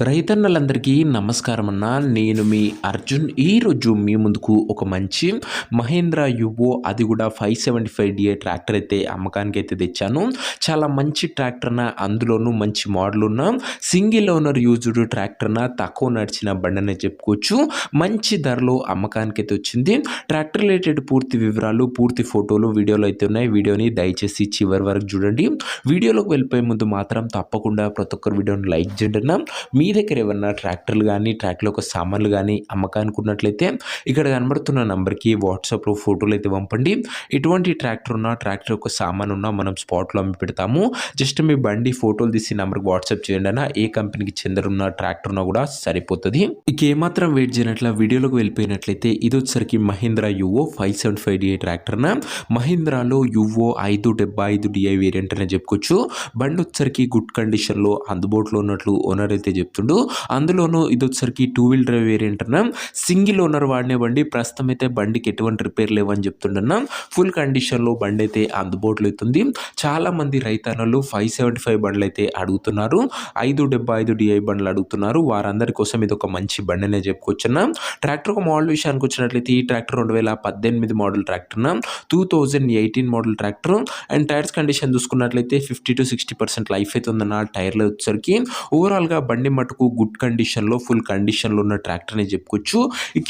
రైతన్నలందరికీ నమస్కారం అన్న. నేను మీ అర్జున్. ఈరోజు మీ ముందుకు ఒక మంచి మహేంద్ర యువో, అది కూడా 575 ట్రాక్టర్ అయితే అమ్మకానికి అయితే తెచ్చాను. చాలా మంచి ట్రాక్టర్ అన్న, అందులోనూ మంచి మోడల్ ఉన్న సింగిల్ ఓనర్ యూజ్డ్ ట్రాక్టర్ అన్న, తక్కువ నడిచిన బండనే చెప్పుకోవచ్చు. మంచి ధరలో అమ్మకానికి అయితే వచ్చింది. ట్రాక్టర్ రిలేటెడ్ పూర్తి వివరాలు, పూర్తి ఫోటోలు వీడియోలో అయితే ఉన్నాయి. వీడియోని దయచేసి చివరి వరకు చూడండి. వీడియోలోకి వెళ్ళిపోయే ముందు మాత్రం తప్పకుండా ప్రతి ఒక్కరు వీడియోని లైక్ చేయండి అన్న. మీ దగ్గర ఏమన్నా ట్రాక్టర్లు కానీ ట్రాక్టర్ యొక్క సామాన్లు కానీ అమ్మకానికి ఉన్నట్లయితే ఇక్కడ కనబడుతున్న నంబర్కి వాట్సాప్లో ఫోటోలు అయితే పంపండి. ఎటువంటి ట్రాక్టర్ ఉన్నా, ట్రాక్టర్ యొక్క సామాన్ ఉన్నా మనం స్పాట్లో అమ్మి పెడతాము. జస్ట్ మీ బండి ఫోటోలు తీసి నంబర్కి వాట్సాప్ చేయండి అన్న. ఏ కంపెనీకి చెందరున్న ట్రాక్టర్ ఉన్నా కూడా సరిపోతుంది. ఇక ఏమాత్రం వెయిట్ చేయనట్ల వీడియోలోకి వెళ్ళిపోయినట్లయితే ఇది వచ్చరికి మహీంద్రా యువో 575 ట్రాక్టర్ అన్న. మహీంద్రాలో యువో 575 వేరియంట్ అనే చెప్పుకోవచ్చు. బండి వచ్చరికి గుడ్ కండిషన్లో అందుబాటులో ఉన్నట్లు ఓనర్ అయితే చెప్తుండు. అందులోనూ ఇది వచ్చరికి 2 వీల్ డ్రైవ్ వేరియంట్ అన్న. సింగిల్ ఓనర్ వాడినే బండి. ప్రస్తుతం అయితే బండికి ఎటువంటి రిపేర్ లేవని చెప్తుండన్నా. ఫుల్ కండిషన్లో బండి అయితే అందుబాటులో అవుతుంది. చాలా మంది రైతన్నలు 575 బండ్లు అయితే అడుగుతున్నారు. 575 DI బండ్లు అడుగుతున్నారు. వారందరి కోసం ఇది ఒక మంచి బండి అనే చెప్పుకోవచ్చున్న. ట్రాక్టర్ ఒక మోడల్ విషయానికి వచ్చినట్లయితే ఈ tractor 2018 model tractor, 2018 model tractor. And tyres condition చూసుకున్నట్లయితే 50 to 60% లైఫ్ అయితే ఉందన్న. టైర్లు వచ్చరికి ఓవరాల్గా బండి మటుకు గుడ్ కండిషన్లో, ఫుల్ కండిషన్లో ఉన్న ట్రాక్టర్ అని చెప్పుకోవచ్చు.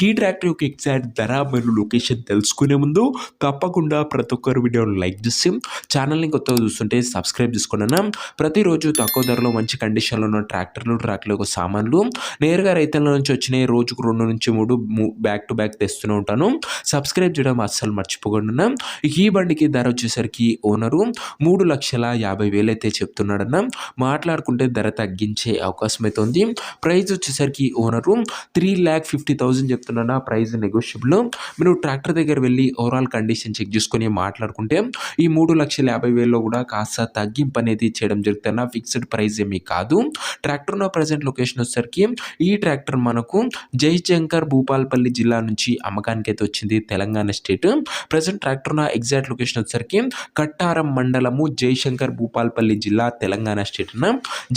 ఈ ట్రాక్టర్ యొక్క ఎగ్జాక్ట్ ధర మరియు లొకేషన్ తెలుసుకునే ముందు తప్పకుండా ప్రతి ఒక్కరు వీడియోని లైక్ చేసి ఛానల్ని కొత్తగా చూస్తుంటే సబ్స్క్రైబ్ చేసుకోండి అన్న. ప్రతిరోజు తక్కువ ధరలో మంచి కండిషన్లో ఉన్న ట్రాక్టర్లు, ట్రాక్టర్ యొక్క సామాన్లు నేరుగా రైతుల నుంచి వచ్చినాయి. రోజుకు 2 నుంచి 3 బ్యాక్ టు బ్యాక్ తెస్తూనే ఉంటాను. సబ్స్క్రైబ్ చేయడం అస్సలు మర్చిపోకుండా. ఈ బండికి ధర వచ్చేసరికి ఓనరు 3,50,000 అయితే చెప్తున్నాడన్న. మాట్లాడుకుంటే ధర తగ్గించే అవకాశం అయితే ఉంది. ప్రైస్ వచ్చేసరికి ఓనరు 3,50,000 చెప్తున్నా. Price negotiable. మీరు ట్రాక్టర్ దగ్గర వెళ్ళి ఓవరాల్ కండిషన్ చెక్ చేసుకొని మాట్లాడుకుంటే ఈ 3,50,000లో కూడా కాస్త తగ్గింపు అనేది చేయడం జరుగుతున్న. ఫిక్స్డ్ ప్రైస్ ఏమీ కాదు. ట్రాక్టర్ ఉన్న ప్రజెంట్ లొకేషన్ వచ్చేసరికి ఈ ట్రాక్టర్ మనకు జయశంకర్ భూపాలపల్లి జిల్లా నుంచి అమ్మకానికి అయితే వచ్చింది, తెలంగాణ స్టేట్. ప్రజెంట్ ట్రాక్టర్ ఉన్న ఎగ్జాక్ట్ లొకేషన్ వచ్చేసరికి కట్టారం మండలము, జయశంకర్ భూపాలపల్లి జిల్లా, తెలంగాణ స్టేట్ అన్న.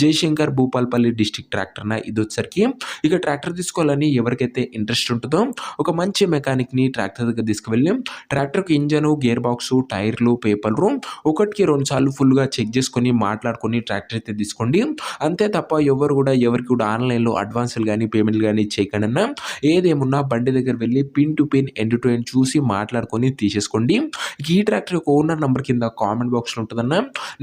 జయశంకర్ భూపాలపల్లి డిస్ట్రిక్ట్ ట్రాక్టర్ అన్న. ఇది వచ్చరికి ఇక ట్రాక్టర్ తీసుకోవాలని ఎవరికైతే ఇంట్రెస్ట్ ఉంటుందో ఒక మంచి మెకానిక్ని ట్రాక్టర్ దగ్గర తీసుకువెళ్ళి ట్రాక్టర్కి ఇంజను, గేర్ బాక్సు, టైర్లు, పేపర్లు 1కి 2 సార్లు ఫుల్గా చెక్ చేసుకొని మాట్లాడుకొని ట్రాక్టర్ అయితే తీసుకోండి. అంతే తప్ప ఎవరు కూడా ఎవరికి కూడా ఆన్లైన్లో అడ్వాన్సులు కానీ పేమెంట్లు కానీ చేయకండి అన్న. ఏదేమున్నా బండి దగ్గర వెళ్ళి pin to pin, end to end చూసి మాట్లాడుకొని తీసేసుకోండి. ఈ ట్రాక్టర్ యొక్క ఓనర్ నెంబర్ కింద కామెంట్ బాక్స్లో ఉంటుందన్న.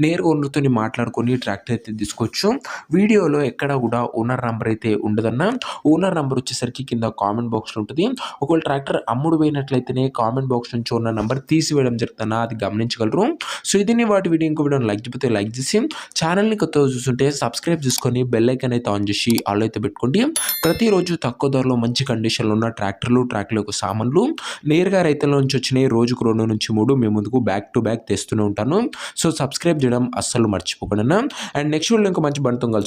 నేరుగా ఓనర్తో మాట్లాడుకొని ట్రాక్టర్ అయితే తీసుకోవచ్చు. వీడియోలో ఎక్కడ కూడా ఓనర్ నెంబర్ అయితే ఉండదన్న. ఓనర్ నెంబర్ వచ్చేసరికి కింద కామెంట్ బాక్స్లో ఉంటుంది. ఒకవేళ ట్రాక్టర్ అమ్ముడు పోయినట్లయితేనే కామెంట్ బాక్స్ నుంచి ఓనర్ నెంబర్ తీసివేయడం జరుగుతుందా, అది గమనించగలరు. సో ఇది వాటి వీడియో. ఇంకో వీడియోని లైక్ చెప్తే లైక్ చేసి ఛానల్ని కొత్తగా చూస్తుంటే సబ్స్క్రైబ్ చేసుకొని బెల్ ఐకాన్ అయితే ఆన్ చేసి ఆల్ అయితే పెట్టుకోండి. ప్రతిరోజు తక్కువ ధరలో మంచి కండిషన్లో ఉన్న ట్రాక్టర్లు, ట్రాక్టర్ యొక్క సామాన్లు నేరుగా రైతుల నుంచి వచ్చినాయి. రోజుకు 2 నుంచి 3 మేము ముందుకు బ్యాక్ టు బ్యాక్ తెస్తూనే ఉంటాను. సో సబ్స్క్రైబ్ చేయడం అస్సలు మర్చిపోకుండా. అండ్ నెక్స్ట్ వీడియో ఇంకా మంచి బండితో కలుసు.